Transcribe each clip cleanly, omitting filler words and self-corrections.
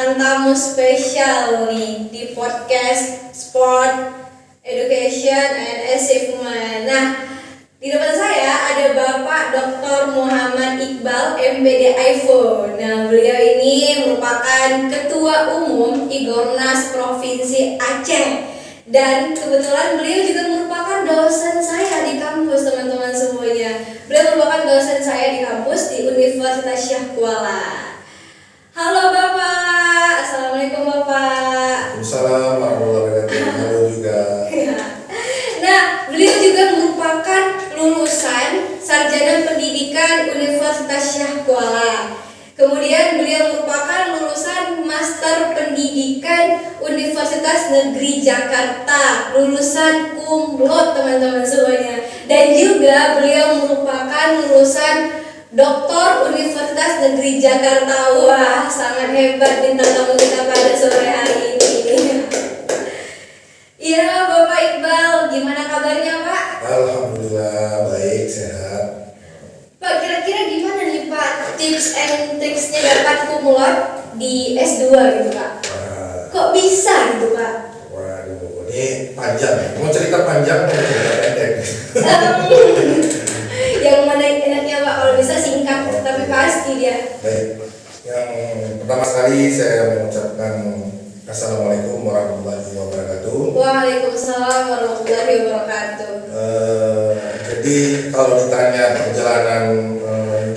kedatangan tamu spesial nih di podcast Sport Education and Achievement. Nah, di depan saya ada Bapak Dr. Muhammad Iqbal, MPD IFO. Nah, beliau ini merupakan Ketua Umum Igornas Provinsi Aceh. Dan kebetulan beliau juga merupakan dosen saya di kampus, teman-teman semuanya. Beliau merupakan dosen saya di kampus di Universitas Syah Kuala. Halo Bapak, Assalamualaikum Bapak. Waalaikumsalam warahmatullahi wabarakatuh. Halo juga. Nah, beliau juga merupakan lulusan Sarjana Pendidikan Universitas Syah Kuala. Kemudian beliau merupakan lulusan Master Pendidikan Universitas Negeri Jakarta, lulusan cum laude teman-teman semuanya. Dan juga beliau merupakan lulusan Doktor Universitas Negeri Jakarta. Wah, sangat hebat bintang tamu kita pada sore hari ini. Iya, Bapak Iqbal, gimana kabarnya Pak? Alhamdulillah baik, sehat. Pak, kira-kira gimana nih Pak tips and tricksnya dapat cum laude di S2 gitu Pak? Kok bisa gitu Pak? Waduh, ini panjang ya. Mau cerita panjang atau cerita pendek? Yang mana enaknya Pak, kalau bisa singkat tapi pasti dia. Baik. Yang pertama sekali saya mengucapkan Assalamualaikum warahmatullahi wabarakatuh. Waalaikumsalam warahmatullahi wabarakatuh. Jadi kalau ditanya perjalanan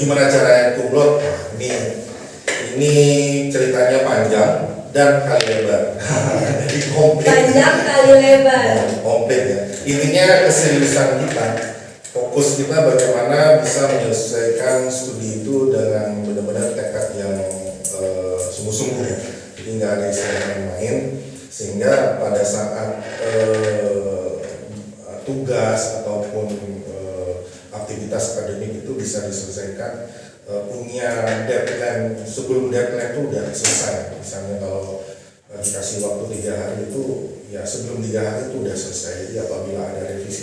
gimana caranya cum laude, ini ceritanya panjang dan kali lebar. Jadi komplit. Panjang kali lebar. Komplit ya. Intinya keseriusan kita, fokus kita bagaimana bisa menyelesaikan studi itu dengan benar-benar tekad yang sungguh-sungguh ya. Jadi nggak ada istilah main-main, sehingga pada saat tugas ataupun aktivitas akademik itu bisa diselesaikan punya deadline, sebelum deadline itu udah selesai. Misalnya kalau dikasih waktu 3 hari itu ya sebelum 3 hari itu udah selesai. Jadi apabila ada revisi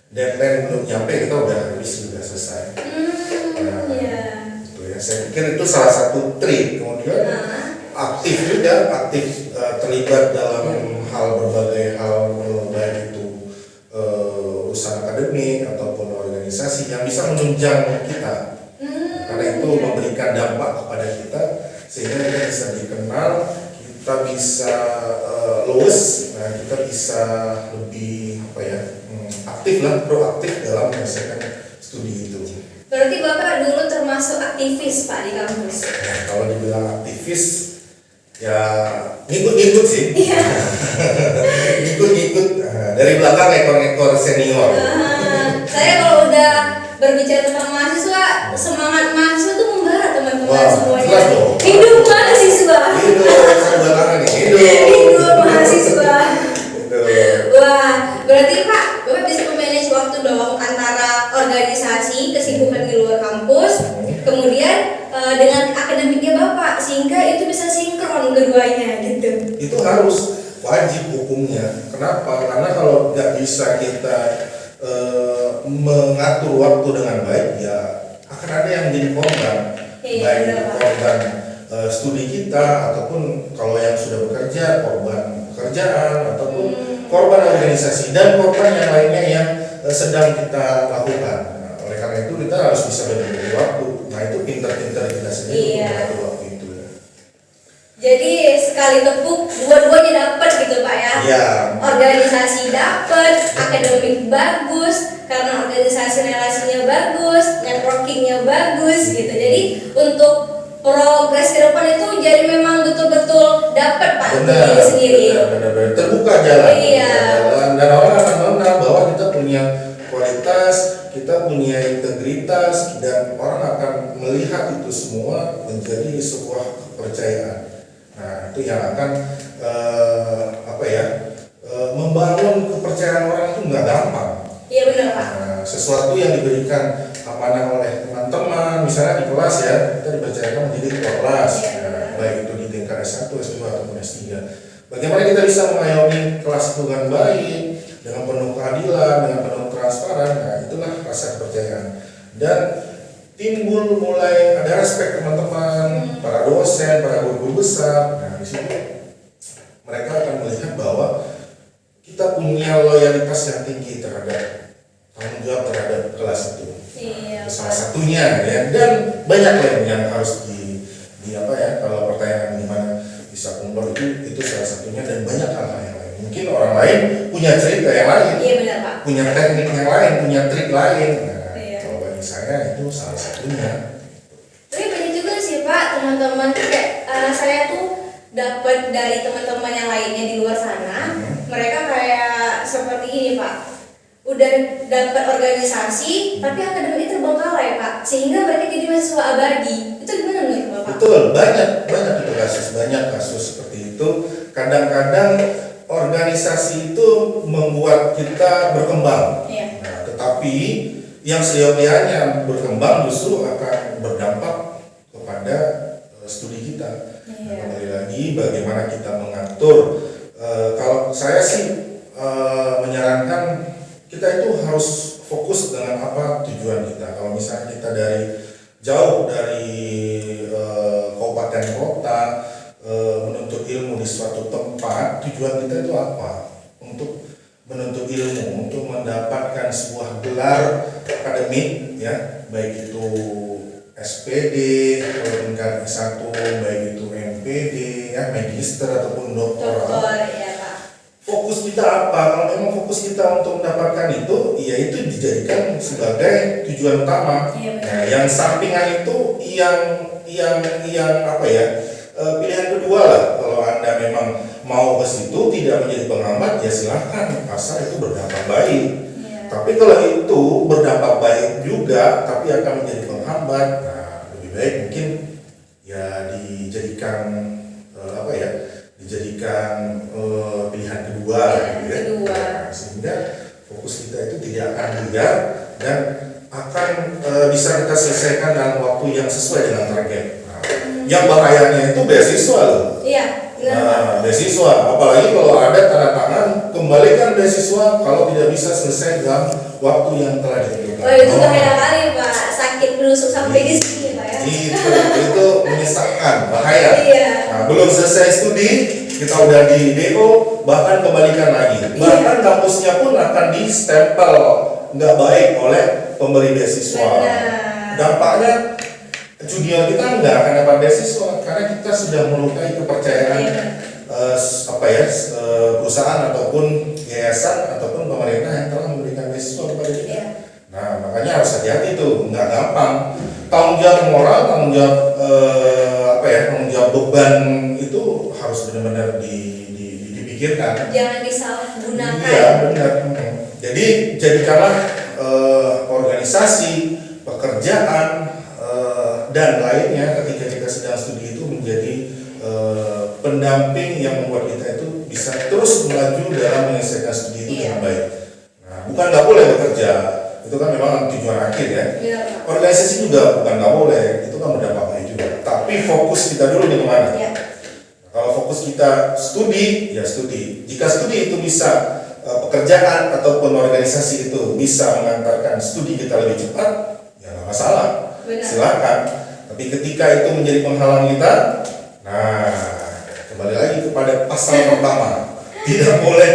deadline belum nyampe kita udah revisi, udah selesai. Itu ya, saya pikir itu salah satu trik. Kemudian aktif terlibat dalam hal berbagai hal, baik itu urusan akademik ataupun organisasi yang bisa menunjang kita. Karena itu memberikan dampak kepada kita sehingga kita bisa dikenal, kita bisa luwes, kita bisa lebih proaktif dalam menyelesaikan studi itu. Berarti Bapak dulu termasuk aktivis Pak di kampus? Nah, kalau dibilang aktivis, ya ngikut-ngikut sih. Iya. Ngikut-ngikut dari belakang ekor-ekor senior. Saya kalau udah berbicara tentang mahasiswa, semangat mahasiswa itu membara teman-teman semuanya. Jelas dong. Hidup mahasiswa. Hidup mahasiswa. Wah, berarti Pak, Bapak bisa memanage waktu dong antara organisasi, kesibukan di luar kampus, kemudian dengan akademiknya Bapak, sehingga itu bisa sinkron keduanya gitu. Itu harus wajib hukumnya. Kenapa? Karena kalau nggak bisa kita mengatur waktu dengan baik, ya akan ada yang menjadi korban. Baik korban studi kita, ataupun kalau yang sudah bekerja korban pekerjaan, ataupun korban organisasi dan korban yang lainnya yang sedang kita lakukan. Nah, oleh karena itu kita harus bisa berbagi waktu. Nah, itu pintar-pintar kita sendiri mengatur waktu itu ya. Jadi sekali tepuk dua-duanya dapat gitu Pak ya. Iya. Organisasi dapat, akademik bagus, karena organisasi relasinya bagus, networkingnya bagus gitu. Jadi untuk progres ke depan itu jadi memang betul-betul dapat Pak diri sendiri. Benar. Terbuka jalan. Iya. Dan orang akan mengenal bahwa kita punya kualitas, kita punya integritas, dan orang akan melihat itu semua menjadi sebuah kepercayaan. Nah, itu yang akan membangun kepercayaan orang itu nggak gampang. Iya benar Pak. Nah, sesuatu yang diberikan amanah oleh teman-teman, misalnya di kelas ya, kita dipercayakan menjadi ketua kelas, baik itu di tingkat S1, S2 ataupun S3. Bagaimana kita bisa mengayomi kelas itu dengan baik, dengan penuh keadilan, dengan penuh transparan. Nah, itulah rasa kepercayaan. Dan timbul mulai ada respek teman-teman, para dosen, para guru besar. Nah di situ mereka akan melihat bahwa kita punya loyalitas yang tinggi terhadap tanggung jawab terhadap kelas itu. Iya, Salah satunya ya, dan banyak lain yang harus di apa ya, kalau pertanyaan gimana bisa kumpul itu salah satunya, dan banyak hal yang lain. Mungkin orang lain punya cerita yang lain, Iya benar Pak. punya teknik yang lain, punya trik lain. Nah, Iya. kalau bagi saya itu salah satunya. Tapi banyak juga sih Pak teman-teman kayak saya tuh dapat dari teman-teman yang lainnya di luar sana. Mereka kayak seperti ini Pak. Udah dapat organisasi tapi akademiknya terbengkalai Pak, sehingga mereka jadi mahasiswa abadi. Itu gimana menurut Bapak? Betul, banyak banyak kasus seperti itu. Kadang-kadang organisasi itu membuat kita berkembang. Iya. Nah, tetapi yang seyogianya berkembang justru akan berdampak kepada studi kita. Iya. Nah, kembali lagi bagaimana kita mengatur. Kalau saya sih menyarankan kita itu harus fokus dengan apa tujuan kita. Kalau misalnya kita jauh dari kabupaten kota, menuntut ilmu di suatu tempat, tujuan kita itu apa? Untuk menuntut ilmu, untuk mendapatkan sebuah gelar akademik, ya, baik itu SPD, atau tingkat S1, baik itu MPD, ya, magister ataupun doktoral. Doktor ya Pak. Fokus kita apa? Kalau memang fokus kita untuk mendapatkan itu, ya itu dijadikan sebagai tujuan utama. Iya, benar. Nah, yang sampingan itu yang apa ya? Pilihan kedua lah. Kalau Anda memang mau ke situ tidak menjadi penghambat, ya silahkan, asal itu berdampak baik. Iya. Tapi kalau itu berdampak baik juga, tapi akan menjadi penghambat, nah lebih baik mungkin ya dijadikan apa ya? Dijadikan pilihan kedua, Pilihan kedua. Nah, sehingga fokus kita itu tidak akan buyar dan akan bisa kita selesaikan dalam waktu yang sesuai dengan target. Nah, yang bahayanya itu beasiswa loh. Iya, benar Pak. Nah, beasiswa, apalagi kalau ada tanda tangan kembalikan beasiswa kalau tidak bisa selesai dalam waktu yang telah ditentukan. Oh itu bahaya kali Pak, sakit menusuk sampai di sini Pak ya. Itu menyesatkan, bahaya. Iya. Nah, belum selesai studi, kita udah di DO, bahkan kembalikan lagi. Bahkan kampusnya pun akan di stempel nggak baik oleh pemberi beasiswa. Benar. Dampaknya junior kita nggak akan dapat beasiswa karena kita sudah melukai kepercayaan Iya. Perusahaan ataupun yayasan ataupun pemerintah yang telah memberikan beasiswa kepada kita. Iya. Nah, makanya harus hati-hati tuh, nggak gampang. Tanggung jawab moral, tanggung jawab tanggung jawab beban itu harus benar-benar dipikirkan. Jangan disalahgunakan. Iya, benar. Jadi jadikanlah organisasi, pekerjaan dan lainnya ketika kita sedang studi itu menjadi pendamping yang membuat kita itu bisa terus melaju dalam menyelesaikan studi itu dengan baik. Nah, bukan nggak boleh bekerja, itu kan memang tujuan akhir ya. Iya, Pak. Organisasi juga bukan nggak boleh, itu kan berdampak baik juga. Tapi fokus kita dulu di mana? Iya. Kalau fokus kita studi, ya studi. Jika studi itu bisa pekerjaan ataupun organisasi itu bisa mengantarkan studi kita lebih cepat, ya nggak masalah. Benar. Silakan. Tapi ketika itu menjadi penghalang kita, nah kembali lagi kepada pasal pertama, tidak boleh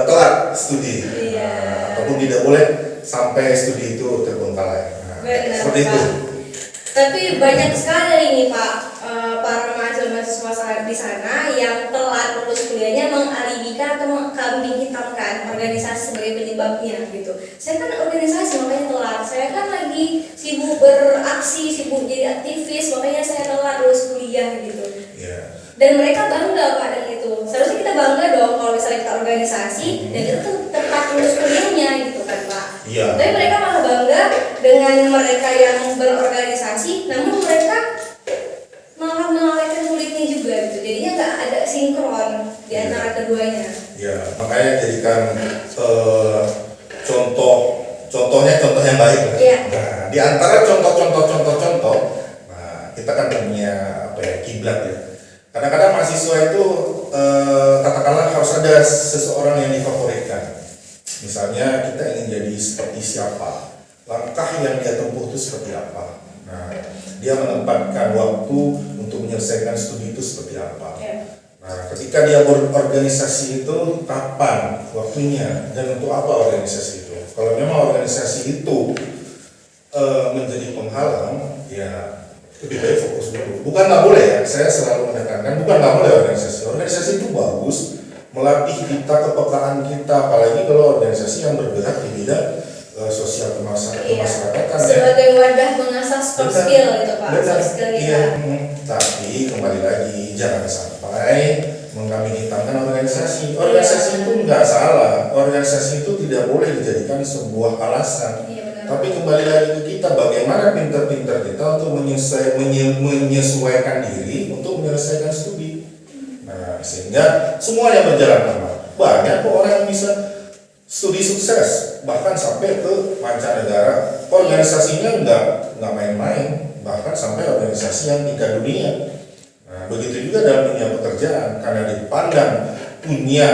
telat studi, Iya. ataupun tidak boleh sampai studi itu terbengkalai. Nah, Benar, seperti Pak. itu. Tapi banyak sekali ini Pak, para mahasiswa di sana yang telat lulus kuliahnya mengalibikan atau mengkambing hitamkan organisasi sebagai penyebabnya gitu. Saya kan organisasi makanya telat. Saya kan lagi sibuk beraksi, sibuk jadi aktivis, makanya saya telat lulus kuliah gitu. Ya. Dan mereka bangga Pak dengan itu. Seharusnya kita bangga dong kalau misalnya kita organisasi dan kita tuh tepat lulus kuliahnya gitu kan Pak. Iya. Tapi mereka malah bangga dengan mereka yang berorganisasi, namun mereka malah melalaikan kulitnya juga gitu. Jadinya nggak ada sinkron di antara keduanya. Ya, makanya jadikan contoh yang baik lah. Iya. Nah, di antara contoh, nah kita kan punya kiblat ya. Kadang-kadang mahasiswa itu katakanlah harus ada seseorang yang difavoritkan. Misalnya kita ingin jadi seperti siapa. langkah yang dia tempuh itu seperti apa. Nah, dia menempatkan waktu untuk menyelesaikan studi itu seperti apa. Nah, ketika dia berorganisasi itu kapan waktunya dan untuk apa organisasi itu. Kalau memang organisasi itu menjadi penghalang, ya lebih baik fokus dulu. Bukan nggak boleh ya, saya selalu menekankan bukan nggak boleh organisasi. Organisasi itu bagus, melatih kita, kepekaan kita, apalagi kalau organisasi yang bergerak di bidang sosial kemasyarakatan. Sebagai wadah mengasah soft skill itu Pak, soft skill kita. Iya, tapi kembali lagi jangan sampai mengkambing hitamkan organisasi. Organisasi itu nggak salah, organisasi itu tidak boleh dijadikan sebuah alasan. Tapi kembali lagi ke kita, bagaimana pintar-pintar kita untuk menyesuaikan diri untuk menyelesaikan studi. Nah, sehingga semua yang berjalan aman. Banyak kok orang yang bisa studi sukses, bahkan sampai ke mancanegara. Organisasinya nggak main-main, bahkan sampai organisasi yang tingkat dunia. Nah, begitu juga dalam dunia pekerjaan, karena dipandang punya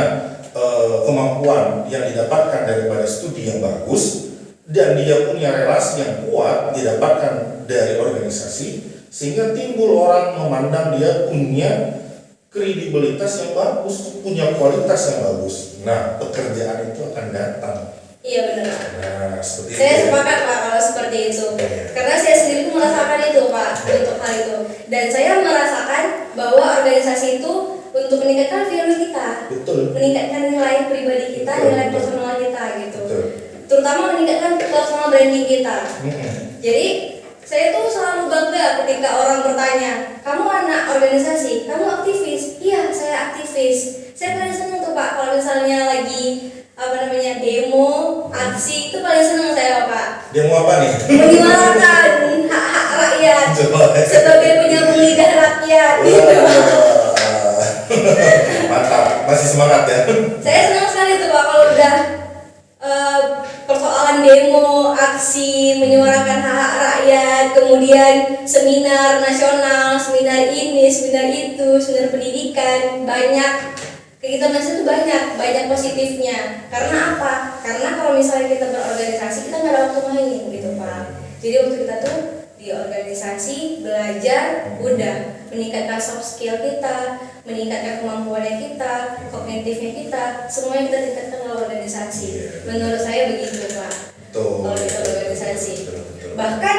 kemampuan yang didapatkan daripada studi yang bagus, dan dia punya relasi yang kuat didapatkan dari organisasi, sehingga timbul orang memandang dia punya kredibilitas yang bagus, punya kualitas yang bagus. Nah, pekerjaan itu akan datang. Iya benar. Nah, seperti saya itu. sepakat Pak kalau seperti itu. Karena saya sendiri pun merasakan itu Pak, untuk hal itu. Dan saya merasakan bahwa organisasi itu untuk meningkatkan value kita, Betul. meningkatkan nilai pribadi kita, Betul, nilai betul. personal kita gitu. Betul. Terutama meningkatkan personal branding kita. Jadi saya tuh selalu bangga ketika orang bertanya, kamu anak organisasi, kamu aktivis? Iya, saya aktivis. Saya paling senang tuh Pak kalau misalnya lagi demo, aksi, itu paling senang saya Pak. Demo apa nih? Menyuarakan hak-hak rakyat sebagai penyambung lidah rakyat gitu. Mantap, masih semangat ya. Saya senang sekali tuh Pak kalau udah persoalan demo, aksi, menyuarakan hak-hak rakyat, kemudian seminar nasional, seminar ini, seminar itu, seminar pendidikan, banyak kegiatan itu banyak positifnya. Karena apa? Karena kalau misalnya kita berorganisasi, kita nggak ada waktu main gitu Pak. Jadi waktu kita tuh di organisasi belajar, udah meningkatkan soft skill kita, meningkatkan kemampuannya kita, kognitifnya kita, semuanya kita tingkatkan dalam organisasi. Menurut saya begitu Pak. Kalau di organisasi. Bahkan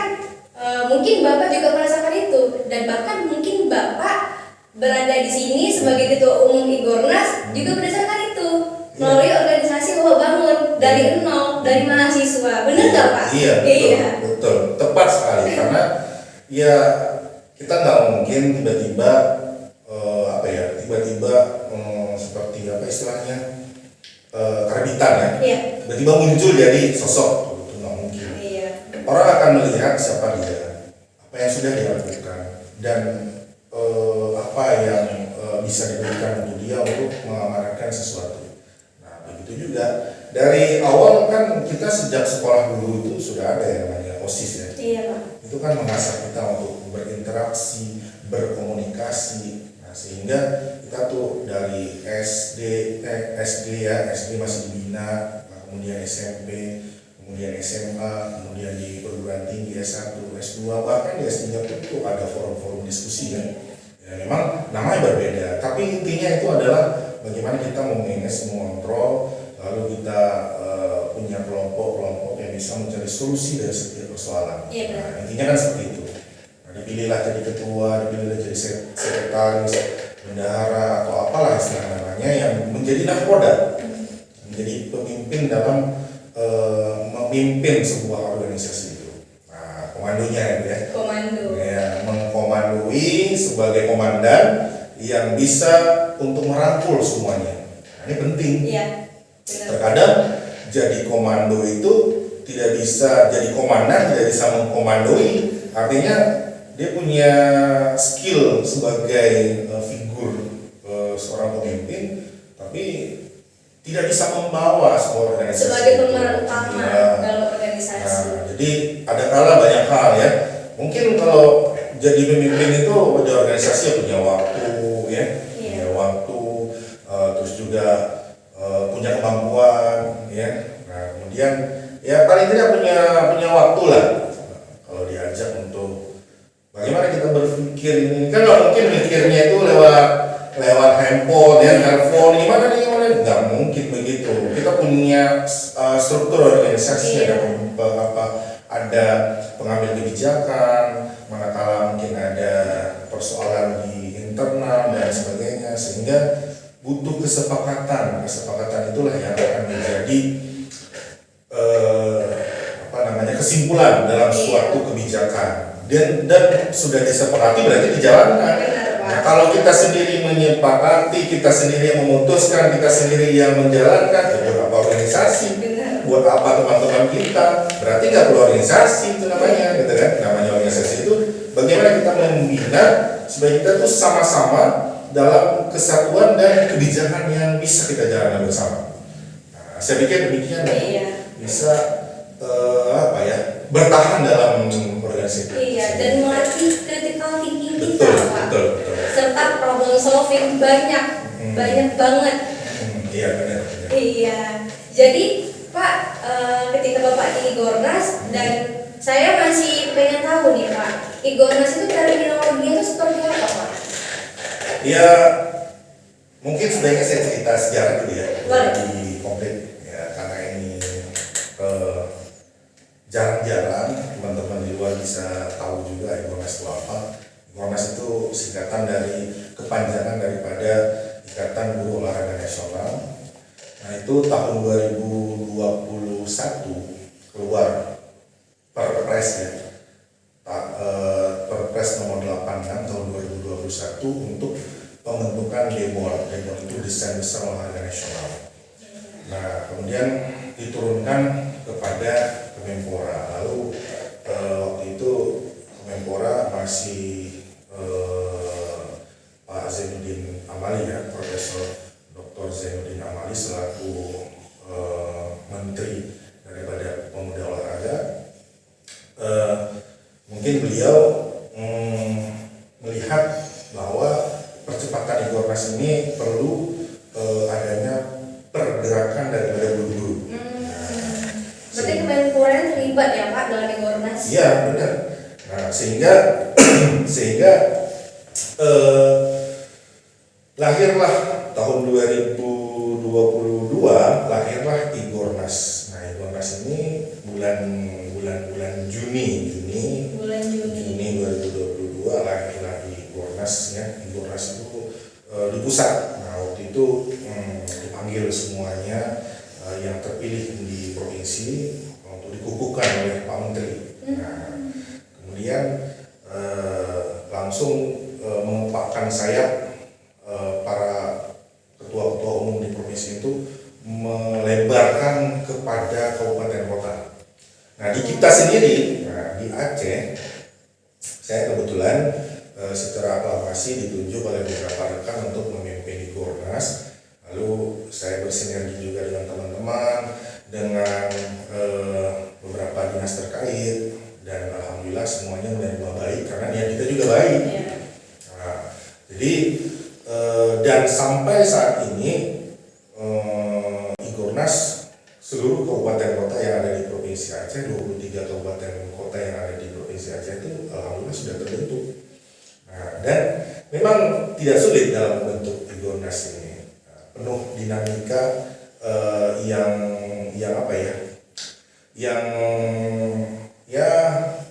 mungkin Bapak juga merasakan itu, dan bahkan mungkin Bapak berada di sini sebagai ketua umum Igornas juga berdasarkan itu, melalui organisasi Bapak bangun dari nol, dari mahasiswa. Benar nggak Pak? Iya, betul, tepat sekali. Karena ya kita nggak mungkin tiba-tiba seperti apa istilahnya karbitan ya, tiba-tiba muncul jadi sosok, itu nggak mungkin. Orang akan melihat siapa dia, apa yang sudah dia lakukan, dan apa yang bisa diberikan untuk dia untuk mengamanatkan sesuatu. Nah, begitu juga dari awal kan kita sejak sekolah dulu itu sudah ada yang namanya OSIS ya. Iya Pak. Itu kan mengasah kita untuk berinteraksi, berkomunikasi. Nah, sehingga kita tuh dari SD masih dibina, kemudian SMP, kemudian SMA, kemudian di perguruan tinggi S1, S2, bahkan di S3 itu ada forum-forum diskusi kan. Ya memang namanya berbeda, tapi intinya itu adalah bagaimana kita memanage, mengontrol, lalu kita punya kelompok-kelompok yang bisa mencari solusi dari setiap persoalan. Nah, intinya kan seperti itu. Nah, dipilihlah jadi ketua, dipilihlah jadi sekretaris, bendahara atau apalah istilah namanya yang menjadi nahkoda, menjadi pemimpin dalam memimpin sebuah organisasi itu. Nah, komandonya itu ya. Komando. Ya, mengkomandoi sebagai komandan yang bisa untuk merangkul semuanya. Nah, ini penting. Iya. Terkadang jadi komando itu tidak bisa jadi komandan, tidak bisa mengkomandoi. Artinya dia punya skill sebagai figur seorang pemimpin, tapi tidak bisa membawa sebuah organisasi sebagai pemeran utama dalam organisasi. Nah, jadi ada kala banyak hal ya. Mungkin kalau jadi pemimpin itu di organisasi punya waktu ya, punya waktu, terus juga punya kemampuan ya. Nah, kemudian ya paling tidak punya waktu mungkin mikirnya itu lewat handphone ya, telepon gimana nggak mungkin begitu. Kita punya struktur organisasi, ada pengambil kebijakan, manakala mungkin ada persoalan di internal dan sebagainya, sehingga butuh kesepakatan itulah yang akan menjadi kesimpulan dalam suatu kebijakan, dan sudah disepakati berarti dijalankan. Nah, kalau kita sendiri menyepakati, kita sendiri yang memutuskan, kita sendiri yang menjalankan, ya buat apa organisasi? Buat apa teman-teman kita? Berarti nggak perlu organisasi itu namanya, gitu kan? Namanya organisasi itu bagaimana kita membina supaya kita tuh sama-sama dalam kesatuan dan kebijakan yang bisa kita jalankan bersama. Nah, saya pikir demikian bisa bertahan dalam organisasi. Iya, dan melatih critical thinking kita, Pak. Betul. Serta problem solving banyak banget. Iya benar. Iya. Jadi Pak, ketika Bapak di Igornas dan saya masih pengen tahu nih Pak, Igornas itu terminologinya itu seperti apa Pak? Ya, mungkin sebaiknya saya cerita sejarah dulu ya. Di komplit ya, karena ini jarang-jarang teman-teman di luar bisa tahu juga Igornas itu apa. Igornas itu singkatan dari kepanjangan daripada Ikatan Guru Olahraga Nasional. Nah, itu tahun 2021 keluar Perpres ya. Perpres nomor 86 tahun 2021 untuk pembentukan DEMOL. DEMOL itu Desain Besar Olahraga Nasional. Nah, kemudian diturunkan kepada Kemenpora. Lalu waktu itu Kemenpora masih Pak Zainuddin Amali ya, Profesor Dr. Zainuddin Amali selaku Menteri daripada Pemuda Olahraga. Mungkin beliau melihat bahwa percepatan Igornas ini perlu adanya pergerakan daripada guru-guru. Berarti Kemenpora terlibat ya Pak dalam Igornas? Iya benar. Nah sehingga lahirlah tahun 2022 lahirlah Igornas. Nah Igornas ini bulan Juni 2022 lahirlah Igornas ya. Igornas itu di pusat. Nah waktu itu dipanggil semuanya yang terpilih di provinsi untuk dikukuhkan oleh Pak Menteri. Nah, kemudian langsung mengepakkan sayap para ketua-ketua umum di provinsi itu melebarkan kepada kabupaten kota. Nah di kita sendiri, di Aceh, saya kebetulan secara aklamasi ditunjuk oleh beberapa rekan untuk memimpin Igornas. Lalu saya bersinergi juga dengan teman-teman, dengan beberapa dinas terkait, dan alhamdulillah semuanya menerima baik karena niat kita juga baik. Nah, jadi dan sampai saat ini Igornas seluruh kabupaten kota yang ada di Provinsi Aceh, 23 kabupaten kota yang ada di Provinsi Aceh itu alhamdulillah sudah terbentuk. Nah, dan memang tidak sulit dalam membentuk Igornas ini. Penuh dinamika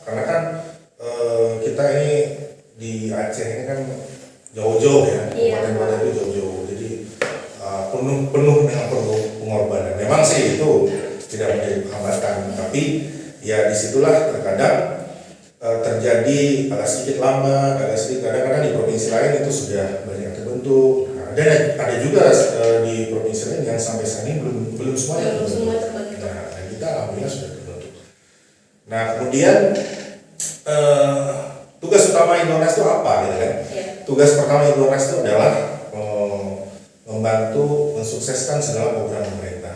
karena kan kita ini di Aceh ini kan jauh-jauh ya, kabupaten-kabupaten itu jauh-jauh, jadi penuh dengan pengorbanan. Memang sih itu tidak menjadi hambatan, tapi ya disitulah terkadang terjadi agak sedikit lambat, agak sedikit kadang-kadang di provinsi lain itu sudah banyak terbentuk. Dan ada juga di provinsi lain yang sampai saat ini belum semuanya terbentuk. Nah, dan kita alhamdulillah sudah terbentuk. Nah, kemudian tugas utama Igornas itu apa gitu kan? Tugas pertama Igornas itu adalah membantu mensukseskan segala program pemerintah.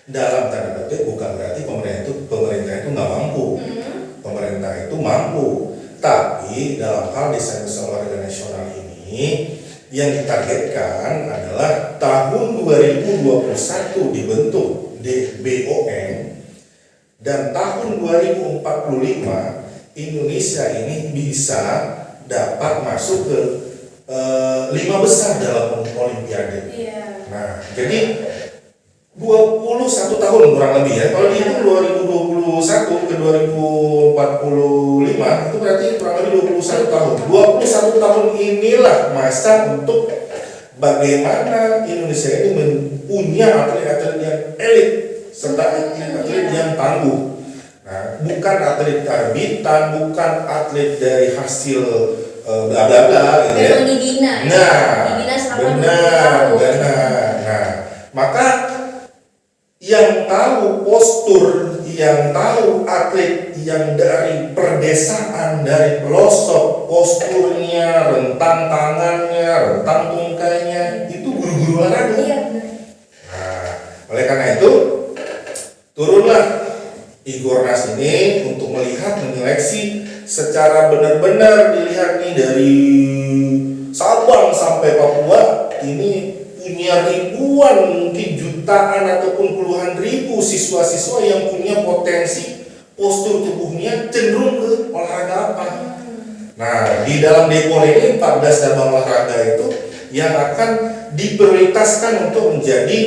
Dalam tanda petik bukan berarti pemerintah itu nggak mampu. Pemerintah itu mampu, tapi dalam hal desain besar olahraga nasional ini yang ditargetkan adalah tahun 2021 dibentuk BOM dan tahun 2045 Indonesia ini bisa dapat masuk ke 5 besar dalam Olimpiade. Iya. Nah, jadi 21 tahun kurang lebih ya. Kalau dihitung 2021 ke 2045 itu berarti kurang lebih 21 tahun. 21 tahun inilah masa untuk bagaimana Indonesia ini punya atlet-atlet yang elit serta atlet-atlet yang tangguh. Nah, bukan atlet karbitan, bukan atlet dari hasil bla bla bla gitu ya. Memang dibina. Nah, Dibina selama 20 benar. tahun. Nah, maka yang tahu postur, yang tahu atlet yang dari perdesaan, dari pelosok, posturnya, rentang tangannya, rentang tungkainya, itu guru-guru olahraga. Iya, benar. Nah, oleh karena itu turunlah Igornas ini untuk melihat, menyeleksi secara benar-benar dilihat nih dari Sabang sampai Papua ini punya ribuan, mungkin jutaan ataupun puluhan ribu siswa-siswa yang punya potensi postur tubuhnya cenderung ke olahraga apa. Nah, di dalam Depol ini 14 cabang olahraga itu yang akan diprioritaskan untuk menjadi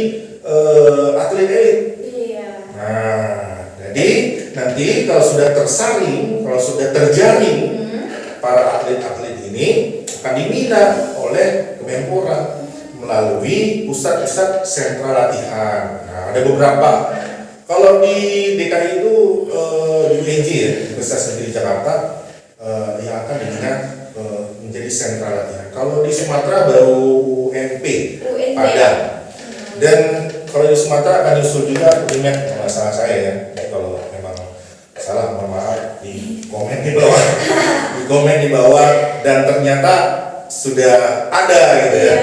atlet elit. Iya. Nah, jadi nanti kalau sudah tersaring, kalau sudah terjaring, para atlet-atlet ini akan dibina oleh Kemenpora melalui pusat-pusat sentra latihan. Nah, ada beberapa. Kalau di DKI itu UNJ ya, Universitas Negeri Jakarta yang akan dibina menjadi sentra latihan. Kalau di Sumatera baru UNP Padang. Dan kalau di Sumatera akan nyusul juga UNMED, kalau salah saya ya. Kalau memang salah, mohon maaf, di komen di bawah. Di komen di bawah, dan ternyata sudah ada gitu ya.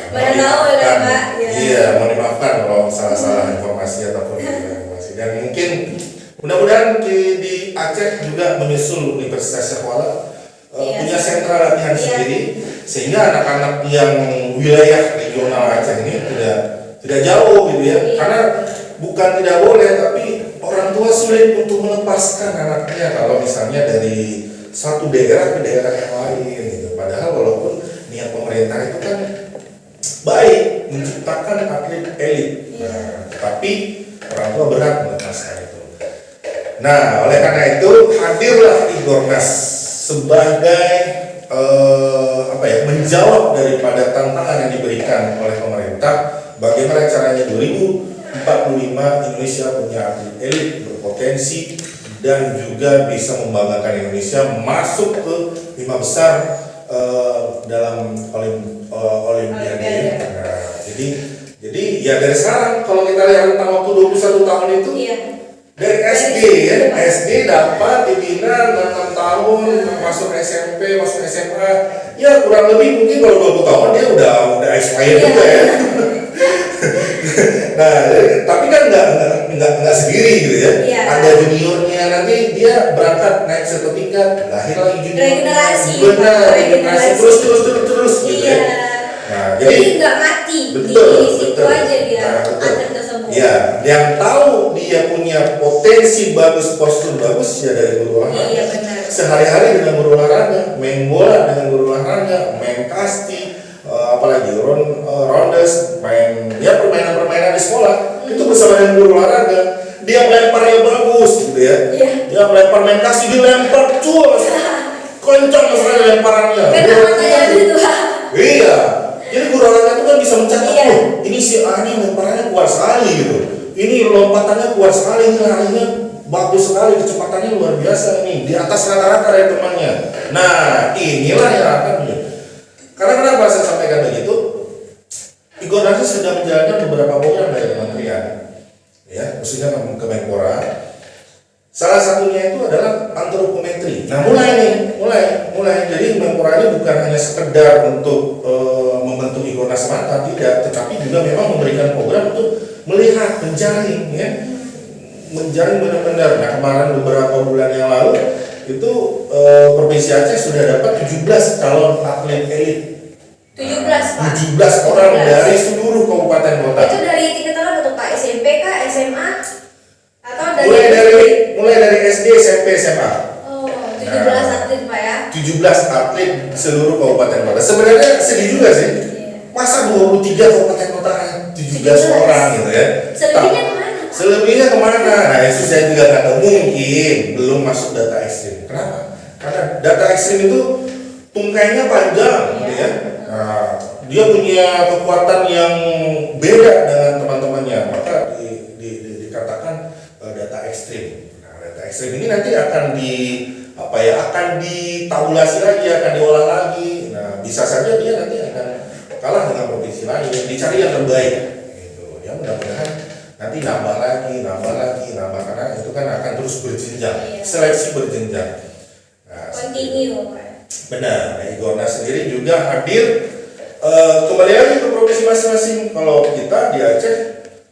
Mana tahu ya Pak. Iya, mohon dimaafkan kalau salah-salah informasi ataupun informasi. Dan mungkin mudah-mudahan di Aceh juga menyusul Universitas Sekolah punya sentra latihan sendiri, sehingga anak-anak yang wilayah regional Aceh ini tidak jauh gitu ya. Karena bukan tidak boleh, tapi orang tua sulit untuk melepaskan anaknya kalau misalnya dari satu daerah ke daerah yang lain gitu. Padahal walaupun niat pemerintah itu kan baik menciptakan atlet elit, tapi orang tua berat melepaskan itu. Nah, oleh karena itu hadirlah Igornas sebagai menjawab daripada tantangan yang diberikan oleh pemerintah. Bagaimana caranya 2045 Indonesia punya atlet elit berpotensi dan juga bisa membanggakan Indonesia masuk ke 5 besar dalam Olimpiade. Nah, jadi ya dari sekarang kalau kita lihat tentang waktu 21 tahun itu, dari SD ya, SD dapat dibina 6 tahun, masuk SMP, masuk SMA, ya kurang lebih mungkin kalau 20 tahun dia udah expired juga ya. Nah, tapi kan nggak sendiri gitu ya. Ada juniornya, nanti dia berangkat naik satu tingkat, lahir lagi junior. Regenerasi. Benar, regenerasi terus gitu ya. Nah, jadi nggak mati di situ aja dia atlet tersebut. Ya, yang tahu dia punya potensi bagus, postur bagus ya dari guru olahraga. Iya benar. Sehari-hari dengan guru olahraga, main bola dengan guru olahraga, main kasti, apalagi rondes, main ya permainan-permainan di sekolah itu bersama dengan guru olahraga. Dia melemparnya bagus gitu ya. Dia melempar, main kasti dilempar cus, kencang sekali lemparannya. Karena matanya gitu. Iya. Jadi guru olahraga itu kan bisa mencatat, ini si A ini lemparannya kuat sekali gitu. Ini lompatannya kuat sekali, ini larinya bagus sekali, kecepatannya luar biasa ini, di atas rata-rata dari temannya. Nah, inilah yang akan karena kenapa saya sampaikan begitu? Igornas sudah menjalankan beberapa program dari kementerian, ya, khususnya Kemenpora. Salah satunya itu adalah antropometri. Nah, mulai. Jadi Kemenpora ini bukan hanya sekedar untuk membentuk Igornas semata, tidak, tetapi juga memang memberikan program untuk melihat, menjaring, ya, menjaring benar-benar. Nah, kemarin beberapa bulan yang lalu itu Provinsi Aceh sudah dapat 17 calon atlet elit. 17 Pak. 17 orang dari seluruh kabupaten kota. Itu dari tingkatan apa tuh Pak? SMP kah? SMA? Atau dari mulai dari SD, SMP, SMA. Oh, 17 17 atlet Pak ya. 17 atlet seluruh kabupaten kota. Sebenarnya sedih juga sih. Masa 23 kabupaten kota 17 orang gitu ya. Selebihnya kemana? Selebihnya kemana? Nah itu saya juga nggak tahu. Mungkin belum masuk data ekstrim. Kenapa? Karena data ekstrim itu tungkainya panjang gitu ya. Nah, dia punya kekuatan yang beda dengan teman-temannya. Maka dikatakan data ekstrim. Nah, data ekstrim ini nanti akan akan ditabulasi lagi, akan diolah lagi. Nah, bisa saja dia nanti akan kalah dengan provinsi lain. Dicari yang terbaik. Gitu. Ya mudah-mudahan nanti nambah lagi karena itu kan akan terus berjenjang, seleksi berjenjang. Nah, Continue Pak. benar. Nah, Igornas sendiri juga hadir kembali lagi ke provinsi masing-masing. Kalau kita di Aceh,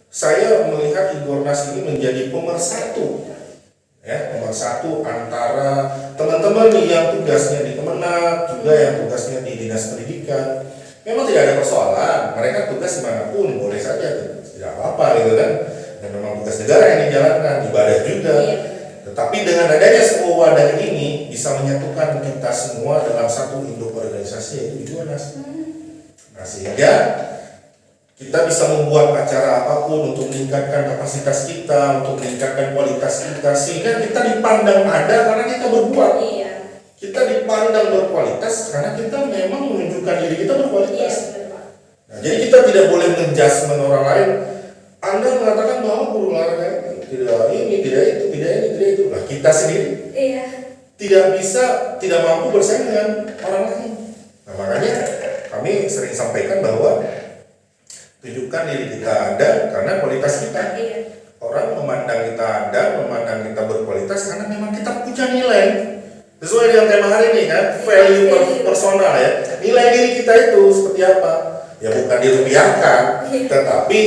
saya melihat Igornas ini menjadi pemersatu, ya, pemersatu antara teman-teman yang tugasnya di Kemenak, juga yang tugasnya di Dinas Pendidikan. Memang tidak ada persoalan, mereka tugas dimanapun boleh saja, tidak apa-apa gitu kan. Dan memang tugas negara yang dijalankan, ibadah juga. Tetapi dengan adanya sebuah wadah ini bisa menyatukan kita semua dalam satu induk organisasi, yaitu Igornas. Nah, sehingga kita bisa membuat acara apapun untuk meningkatkan kapasitas kita, untuk meningkatkan kualitas kita, sehingga kita dipandang ada karena kita berbuat. Kita dipandang berkualitas karena kita memang menunjukkan diri kita berkualitas. Nah, jadi kita tidak boleh menjudgment orang lain. Anda mengatakan bahwa guru olahraga tidak ini, tidak itu, tidak ini, tidak itu. Nah, kita sendiri tidak mampu bersaing dengan orang lain. Nah, makanya kami sering sampaikan bahwa tunjukkan diri kita ada karena kualitas kita. Orang memandang kita ada, memandang kita berkualitas karena memang kita punya nilai. Sesuai dengan tema hari ini kan, value personal ya. Nilai diri kita itu seperti apa? Ya bukan dirupiahkan, tetapi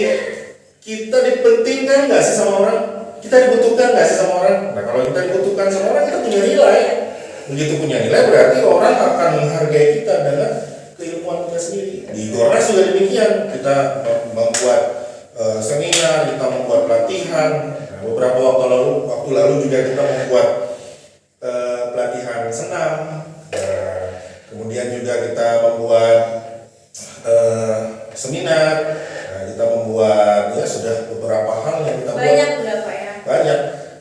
kita dipentingkan nggak sih sama orang? Kita dibutuhkan nggak sih sama orang? Nah kalau kita dibutuhkan sama orang, kita punya nilai. Begitu punya nilai berarti orang akan menghargai kita dengan keilmuan kita sendiri. Di Igornas juga demikian. Kita membuat seminar, kita membuat pelatihan. Nah, beberapa waktu lalu juga kita membuat pelatihan senam. Kemudian juga kita membuat seminar. Kita membuat ya sudah beberapa hal yang kita banyak buat. berapa ya? Banyak.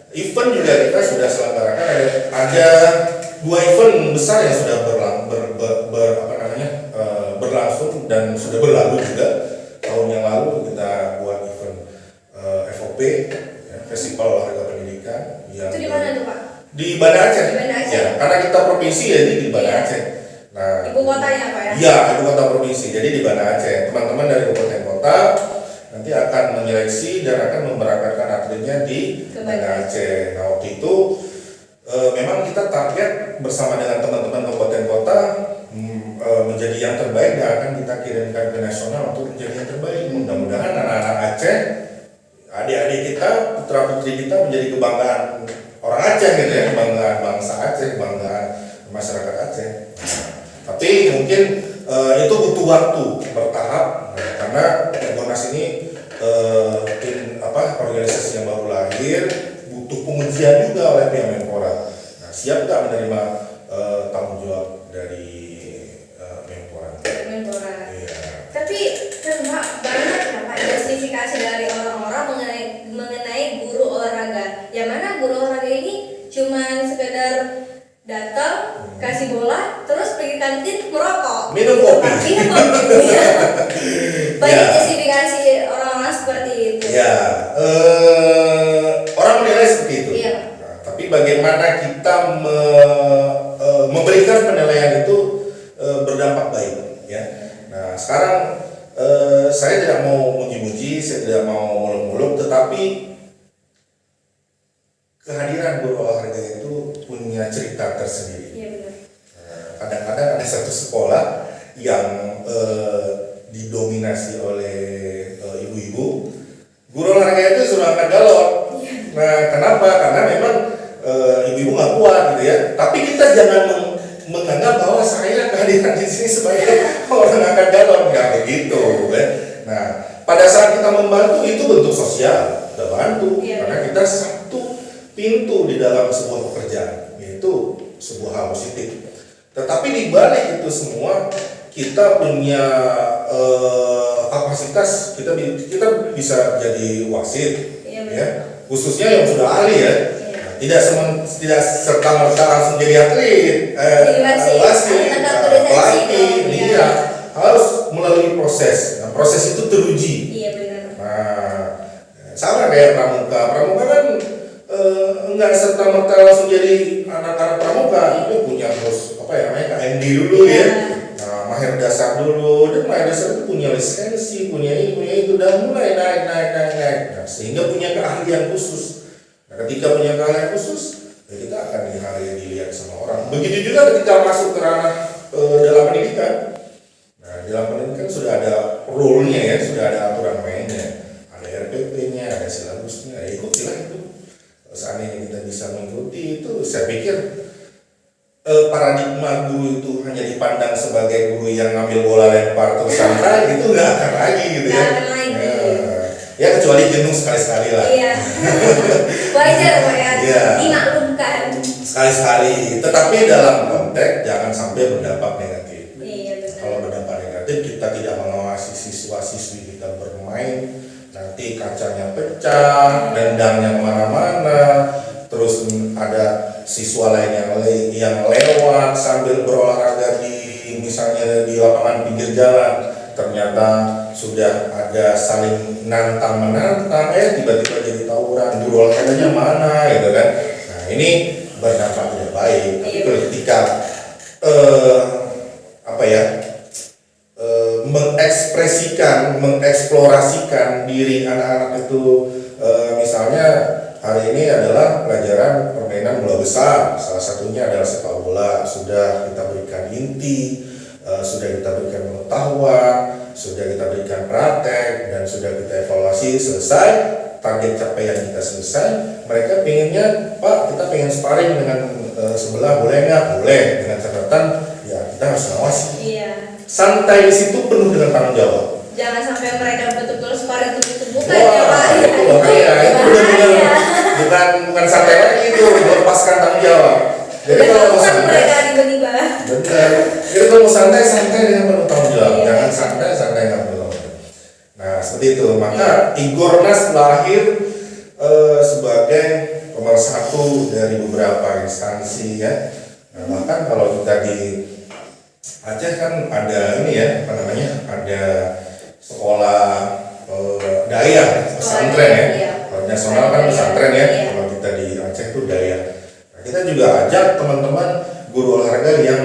Event juga kita sudah selenggarakan. Ada 2 event besar yang sudah berlangsung dan sudah berlalu juga. Tahun yang lalu kita buat event FOP, ya, Festival Olahraga Pendidikan. Itu di mana tuh Pak? Di Banda Aceh. Di Banda Aceh. Ya, karena kita provinsi jadi di Banda Aceh. Nah, ibu kotanya Pak ya? Iya, ibu kota provinsi. Jadi di Banda Aceh. Teman-teman dari kabupaten kota nanti akan menyeleksi dan akan memberangkatkan atletnya di Banda Aceh. Nah, waktu itu memang kita target bersama dengan teman-teman kabupaten kota menjadi yang terbaik dan akan kita kirimkan ke nasional untuk menjadi yang terbaik. Mudah-mudahan anak-anak Aceh, adik-adik kita, putra-putri kita menjadi kebanggaan orang Aceh gitu ya, kebanggaan bangsa Aceh, kebanggaan masyarakat Aceh. Tapi mungkin itu butuh waktu bertahap karena Igornas ini organisasi yang baru lahir, butuh pengujian juga oleh pihak Menpora. Nah, siap nggak menerima tanggung jawab dari Menpora? Iya. Tapi Pak, banyak ya Pak justifikasi dari orang-orang mengenai guru olahraga. Yang mana guru olahraga ini cuman sekedar datang, kasih bola, terus pergi kantin merokok, minum kopi. Banyak justifikasi orang-orang seperti itu. Ya, orang menilai seperti itu. Iya. Nah, tapi bagaimana kita memberikan penilaian itu berdampak baik, ya. Nah, sekarang saya tidak mau muji-muji, saya tidak mau muluk-muluk, tetapi kehadiran guru olahraga itu punya cerita tersendiri. Iya benar. Kadang-kadang ada satu sekolah yang didominasi oleh ibu-ibu, guru olahraga itu suruh angkat galon. Nah, kenapa? Karena memang ibu-ibu nggak kuat gitu ya. Tapi kita jangan menganggap bahwa saya kehadiran di sini sebagai orang angkat galon, nggak begitu. Ya. Nah, pada saat kita membantu itu bentuk sosial, kita bantu karena kita satu pintu di dalam sebuah pekerjaan, yaitu sebuah hal positif. Tetapi di balik itu semua kita punya kapasitas, kita bisa jadi wasit, Iya, ya, khususnya yang sudah ahli ya. Iya. Tidak serta merta langsung jadi atlet, wasit, pelatih, dia harus melalui proses. Nah, proses itu teruji. Iya benar. Nah, sama kayak pramuka. Pramuka kan enggak serta merta langsung jadi anak-anak pramuka. Dia punya terus KMD dulu ya. Nah, mahir dasar dulu, dan mahir dasar itu punya lisensi, punya ini, punya itu, dan mulai naik. Nah, sehingga punya keahlian khusus. Nah, ketika punya keahlian khusus, ya kita akan dilihat sama orang. Begitu juga ketika masuk ke ranah dalam pendidikan. Nah, dalam pendidikan sudah ada rule-nya ya, sudah ada aturan mainnya, ada RPP-nya, ada silabusnya, ya ikutilah itu. Seandainya kita bisa mengikuti itu, saya pikir paradigma guru itu hanya dipandang sebagai guru yang ngambil bola lempar terus santai, itu nggak akan lagi gitu ya. Ya kecuali jenuh sekali-sekali lah. Iya. Wajar Pak ya. Iya. Dimaklumkan. Sekali-sekali. Tetapi dalam konteks jangan sampai berdampak negatif. Iya benar. Kalau berdampak negatif, kita tidak mengawasi siswa-siswi kita bermain, nanti kacanya pecah, dendangnya kemana-mana, terus ada siswa lain yang lewat sambil berolahraga misalnya di lapangan pinggir jalan, ternyata sudah ada saling nantang-menantang, tiba-tiba jadi tawuran, guru olahraganya mana gitu kan. Nah, ini berdampak tidak baik. Tapi ketika mengeksplorasikan diri anak-anak itu, misalnya hari ini adalah pelajaran permainan bola besar, salah satunya adalah sepak bola. Sudah kita berikan inti, sudah kita berikan pengetahuan, sudah kita berikan praktek, dan sudah kita evaluasi. Selesai, target capaian kita selesai, mereka pengennya, Pak, kita pengen sparring dengan sebelah, boleh nggak? Boleh, dengan catatan ya kita harus ngawasi. Iya. Santai di situ penuh dengan tanggung jawab. Jangan sampai mereka betul-betul sparring tubuh-tubuhan Wah, ya Pak. itu bahaya. Itu benar-benar bukan santai lagi, itu melepaskan tanggung jawab. Jadi kalau mau santai, mereka tiba-tiba. benar. Jadi kalau mau santai dengan penuh tanggung jawab. Jangan santai nggak penuh. Nah, seperti itu. Maka Igornas lahir sebagai pemersatu dari beberapa instansi ya. Nah, bahkan kalau kita di Aceh kan ada ini ya, ada sekolah daya, pesantren ya. Kalau nasional kan pesantren ya. Kalau kita di Aceh itu daya. Nah, kita juga ajak teman-teman guru olahraga yang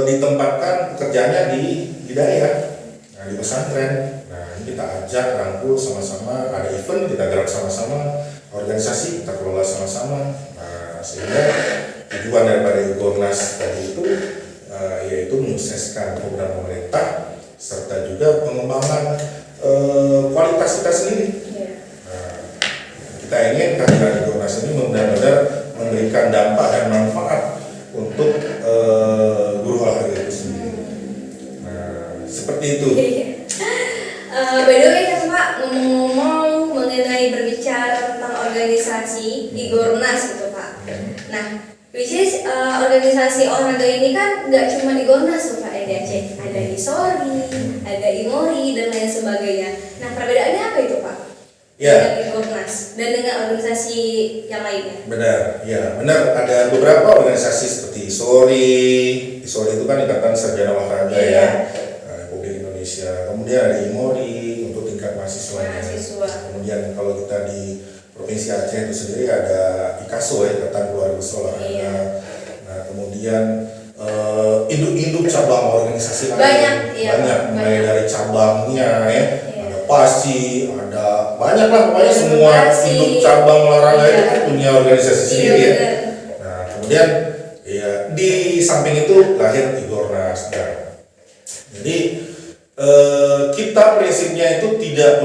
ditempatkan pekerjaannya di daya, nah, di pesantren. Nah, ini kita ajak rangkul sama-sama, ada event kita gerak sama-sama, organisasi kita kelola sama-sama. Nah, sehingga tujuan daripada Igornas tadi itu yaitu menyukseskan program pemerintah serta juga pengembangan kualitas kita sendiri. Nah, kita ingin kehadiran Igornas ini benar-benar memberikan dampak dan manfaat untuk guru olahraga itu sendiri. Nah, seperti itu. By the way kan Pak, ngomong-ngomong mengenai berbicara tentang organisasi Igornas gitu Pak. Nah, which is organisasi olahraga ini kan nggak cuma Igornas tuh Pak, ada Aceh, ada Isori, ada Imori dan lain sebagainya. Nah, perbedaannya apa itu Pak? Ya. Dengan Igornas dan dengan organisasi yang lainnya. Benar, ya benar. Ada beberapa organisasi seperti Isori itu kan Ikatan Sarjana Olahraga ya, Republik Indonesia. Kemudian ada Imori untuk tingkat mahasiswanya. Kemudian kalau kita di Provinsi Aceh itu sendiri ada IKASO ya, Ikatan Keluarga Olahraga. Iya. Nah, kemudian induk-induk cabang organisasi Banyak, mulai dari cabangnya ya. Iya. Ada PASI, ada banyak lah pokoknya semua PASI, induk cabang olahraga itu kan punya organisasi sendiri ya. benar. Nah, kemudian ya di samping itu lahir Igornas. Nah, jadi kita prinsipnya itu tidak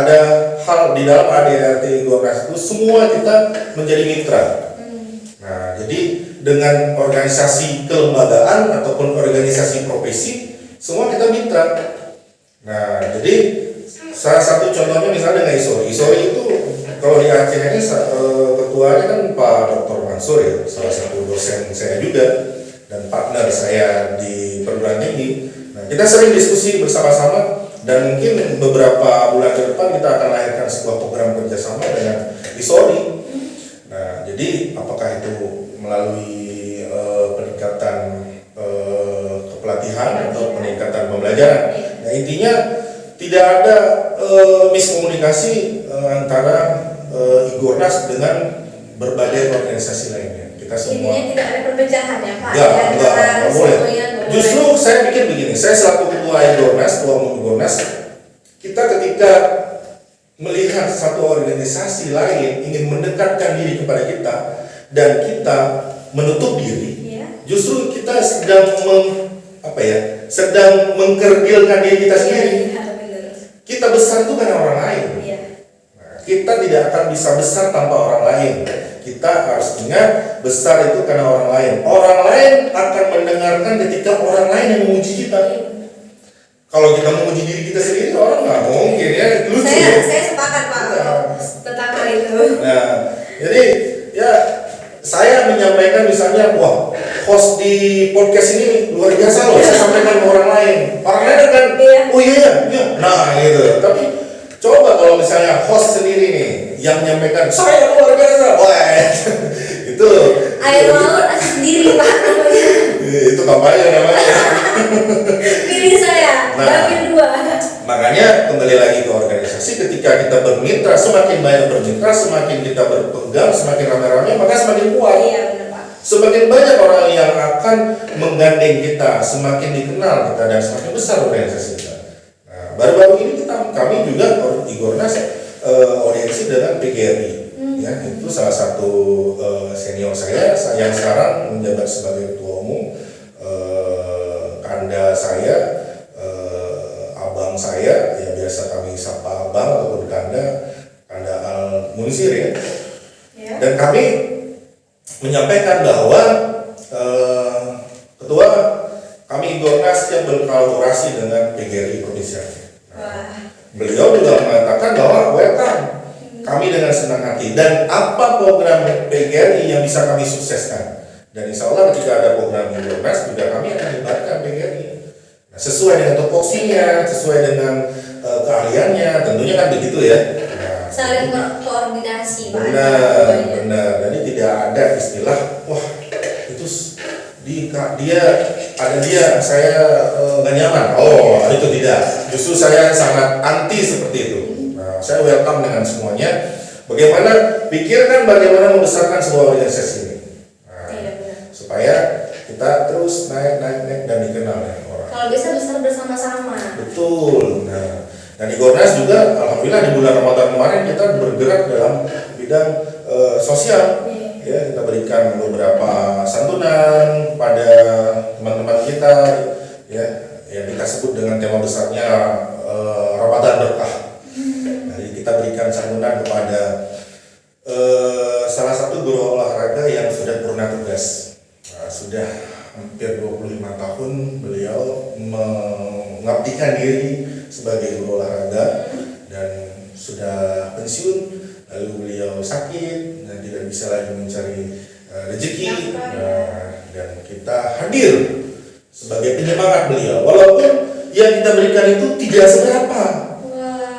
ada hal di dalam ADRT Igornas itu semua kita menjadi mitra. Nah, jadi dengan organisasi kelembagaan ataupun organisasi profesi semua kita mitra. Nah, jadi salah satu contohnya misalnya dengan Isori itu kalau di Aceh ini ketuanya kan Pak Dr. Mansur ya, salah satu dosen saya juga dan partner saya di perguruan tinggi. Nah, kita sering diskusi bersama-sama dan mungkin beberapa bulan ke depan kita akan lahirkan sebuah program kerjasama dengan ISODI. Nah, jadi apakah itu melalui peningkatan kepelatihan atau peningkatan pembelajaran. Nah, intinya tidak ada miskomunikasi antara Igornas dengan berbagai organisasi lainnya. Kita semua intinya tidak ada perpecahan ya Pak. enggak boleh. Justru saya pikir begini, saya selaku ketua Igornas, ketua umum Igornas, kita ketika melihat satu organisasi lain ingin mendekatkan diri kepada kita dan kita menutup diri, justru kita sedang sedang mengkerdilkan diri kita sendiri. Kita besar itu karena orang lain. Nah, kita tidak akan bisa besar tanpa orang lain. Kita harus ingat besar itu karena orang lain. Orang lain akan mendengarkan ketika orang lain yang memuji kita. Kalau kita memuji diri kita sendiri, orang nggak mungkin ya, lucu. Saya sepakat Pak tentang hal itu. Nah, jadi ya saya menyampaikan misalnya, wah host di podcast ini luar biasa loh, saya sampaikan ke orang lain. Orang lain kan, oh iya, nah gitu. Tapi coba kalau misalnya host sendiri nih yang menyampaikan, saya luar biasa, wah itu. Air laut sendiri Pak. Itu kampanye namanya. Pilih saya, pilih dua. Makanya kembali lagi ke organisasi, ketika kita bermitra, semakin banyak bermitra, semakin kita berpegang, semakin rame-rame, maka semakin kuat. Iya benar Pak. Semakin banyak orang yang akan menggandeng kita, semakin dikenal kita dan semakin besar organisasi kita. Nah, baru-baru ini kami juga Igornas audiensi dengan PGRI. Ya, itu salah satu senior saya yang sekarang menjabat sebagai ketua umum, kanda saya, abang saya, ya biasa kami sapa abang ataupun kanda Al Munsir ya. Dan kami menyampaikan bahwa ketua kami Igornas yang berkolaborasi dengan PGRI Provinsi Aceh. Beliau juga mengatakan bahwa welcome, kami dengan senang hati, dan apa program PGRI yang bisa kami sukseskan. Dan insya Allah ketika ada program Igornas juga kami akan libatkan PGRI. Nah, sesuai dengan topoksinya, sesuai dengan keahliannya, tentunya kan begitu ya. Nah, saling koordinasi Pak. Benar. Jadi tidak ada istilah, wah itu saya nggak nyaman. Oh, itu tidak. Justru saya sangat anti seperti itu. Nah, saya welcome dengan semuanya. Bagaimana pikirkan bagaimana membesarkan sebuah organisasi ini. Nah, supaya kita terus naik dan dikenal ya orang. Kalau bisa besar bersama-sama. Betul. Nah, dan Igornas juga alhamdulillah di bulan Ramadan kemarin kita bergerak dalam bidang sosial. Ya, kita berikan beberapa santunan pada teman-teman kita ya, yang kita sebut dengan tema besarnya Ramadan Berkah. Jadi kita berikan santunan kepada salah satu guru olahraga yang sudah purna tugas. Nah, sudah hampir 25 tahun beliau mengabdikan diri sebagai guru olahraga dan sudah pensiun, lalu beliau sakit dan tidak bisa lagi mencari rezeki. Dan kita hadir sebagai penyemangat beliau, walaupun yang kita berikan itu tidak seberapa.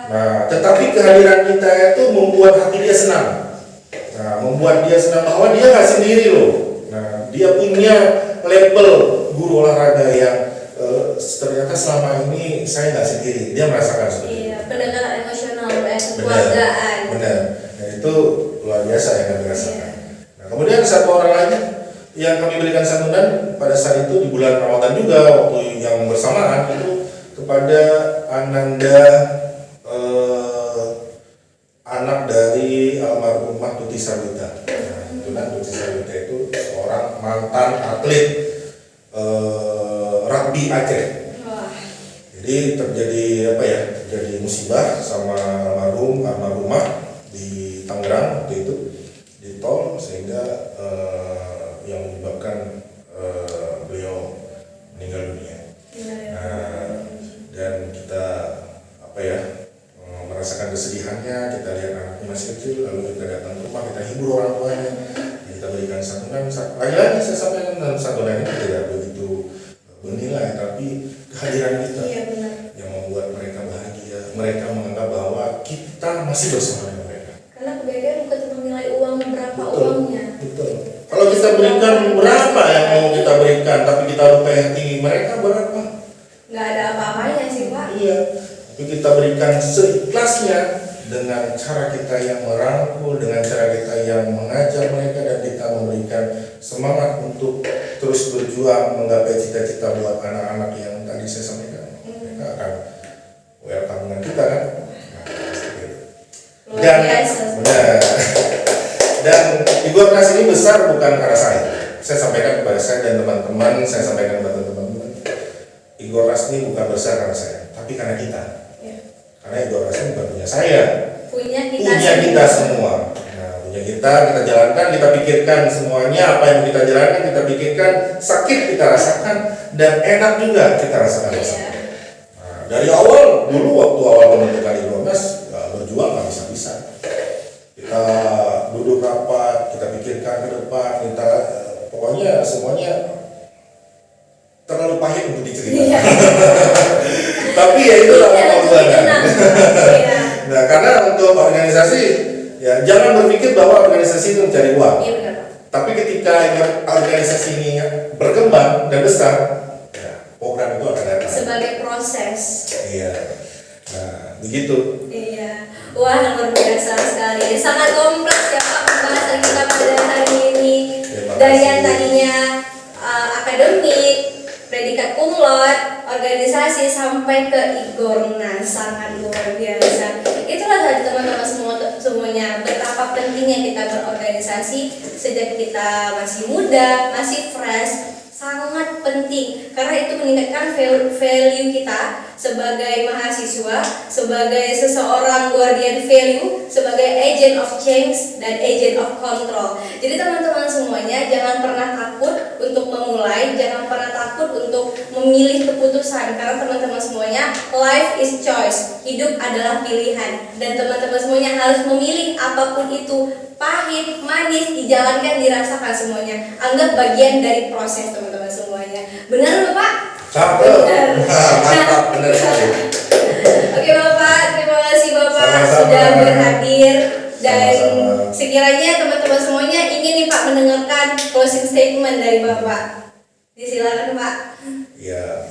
Nah, tetapi kehadiran kita itu membuat hati dia senang. Nah, membuat dia senang bahwa dia nggak sendiri loh. Nah, dia punya label guru olahraga yang ternyata selama ini saya nggak sendiri. Dia merasakan seperti itu. Iya, pendekatan emosional, kekeluargaan. Benar. Nah, itu luar biasa yang kami rasakan. Nah, kemudian satu orang lagi yang kami berikan santunan pada saat itu di bulan Ramadan juga, waktu yang bersamaan itu kepada Ananda, anak dari almarhumah Tuti Sarwita. Nah, kebetulan Tuti Sarwita itu seorang mantan atlet rugby Aceh. Jadi terjadi musibah sama almarhumah di Tangerang waktu itu di tol, sehingga yang menyebabkan beliau meninggal dunia. Nah, dan kita merasakan kesedihannya, kita lihat anaknya masih kecil, lalu kita datang ke rumah, kita hibur orang tuanya. masih bersama dengan mereka. Karena kebaikan bukan tentang nilai uang berapa Betul, uangnya. betul. Kalau kita berikan berapa yang mau kita berikan, tapi kita lupa yang tinggi, mereka berapa? Nggak ada apa-apanya sih Pak. Iya, tapi kita berikan seikhlasnya dengan cara kita yang merangkul, dengan cara kita yang mengajar mereka, dan kita memberikan semangat untuk terus berjuang menggapai cita-cita buat anak-anak yang tadi saya sampaikan. Mereka akan welcome dengan kita kan. Luar biasa. Dan Igor Nas ini besar bukan karena saya. Saya sampaikan kepada saya dan teman-teman, saya sampaikan kepada teman-teman, Igor Nas ini bukan besar karena saya, tapi karena kita. Karena Igor Nas ini bukan punya saya, Punya kita semua. Nah, punya kita jalankan, kita pikirkan semuanya, apa yang kita jalankan, kita pikirkan, sakit kita rasakan, dan enak juga kita rasakan. Nah, dari awal, dulu waktu awal pembentukan Igor Nas, berjuang nggak bisa-bisa. Kita duduk rapat, kita pikirkan ke depan, kita pokoknya semuanya terlalu pahit untuk diceritakan. Iya. Tapi ya itulah pengorbanan. Iya. Nah, karena untuk organisasi, ya jangan berpikir bahwa organisasi itu mencari uang. Iya benar Pak. Tapi ketika organisasi ini berkembang dan besar, ya, program itu akan datang. Sebagai proses. Iya. Nah, begitu. Iya. Wah, luar biasa sekali. Sangat kompleks ya Pak pembahasan kita pada hari ini. Dari yang tadinya akademik, predikat cum laude, organisasi sampai ke Igor Nas, sangat luar biasa. Itulah tadi teman-teman semuanya betapa pentingnya kita berorganisasi sejak kita masih muda, masih fresh, sangat penting karena itu meningkatkan value kita sebagai mahasiswa, sebagai seseorang guardian value, sebagai agent of change dan agent of control. Jadi teman-teman semuanya jangan pernah takut untuk memulai, jangan pernah takut untuk memilih keputusan karena teman-teman semuanya life is choice, hidup adalah pilihan dan teman-teman semuanya harus memilih apapun itu, pahit, manis, dijalankan, dirasakan semuanya. Anggap bagian dari proses teman-teman semuanya. Benar loh Pak? Cakep. Mantap, benar sekali. Oke Bapak, terima kasih Bapak Sama-sama. sudah berhadir dan Sama-sama. sekiranya teman-teman semuanya ingin nih Pak mendengarkan closing statement dari Bapak. Disilakan Pak. Ya,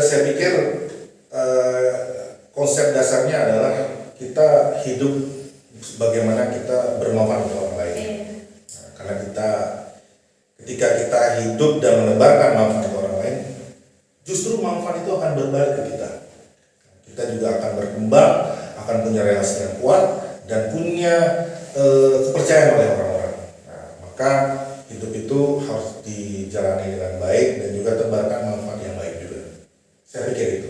saya pikir konsep dasarnya adalah kita hidup bagaimana kita bermanfaat untuk orang lain. Nah, karena ketika kita hidup dan menebarkan manfaat untuk orang lain, justru manfaat itu akan berbalik ke kita. Kita juga akan berkembang, akan punya relasi yang kuat dan punya kepercayaan oleh orang-orang. Nah, maka hidup itu harus dijalani dengan baik dan juga tebarkan manfaat yang baik juga. Saya pikir itu.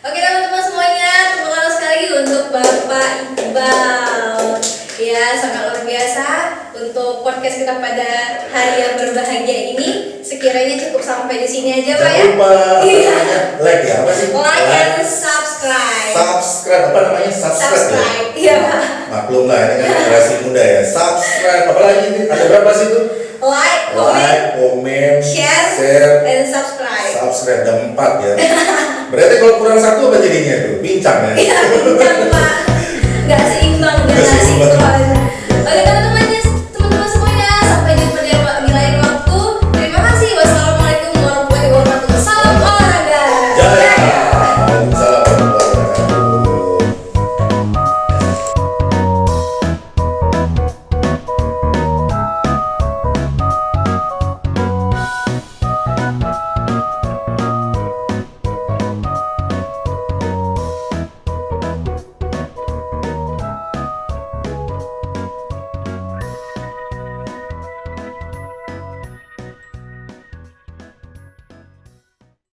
Oke teman-teman semuanya, terima kasih sekali lagi untuk Bapak Iqbal. Ya, sangat luar biasa untuk podcast kita pada hari yang berbahagia ini. Sekiranya cukup sampai di sini aja Pak ya. Jangan lupa Iya. like ya, apa sih? Like and subscribe. Subscribe, apa namanya? Subscribe. Iya Pak. Maklum lah, ini kan generasi muda ya. Subscribe, apa lagi ini? Ada berapa sih itu? Like, komen, share, and subscribe. Subscribe, ada 4 ya. Berarti kalau kurang 1 apa jadinya tuh? Bincang ya? Iya, bincang Pak. Nggak seimbang dengan Nggak nasi seimbang. tuan.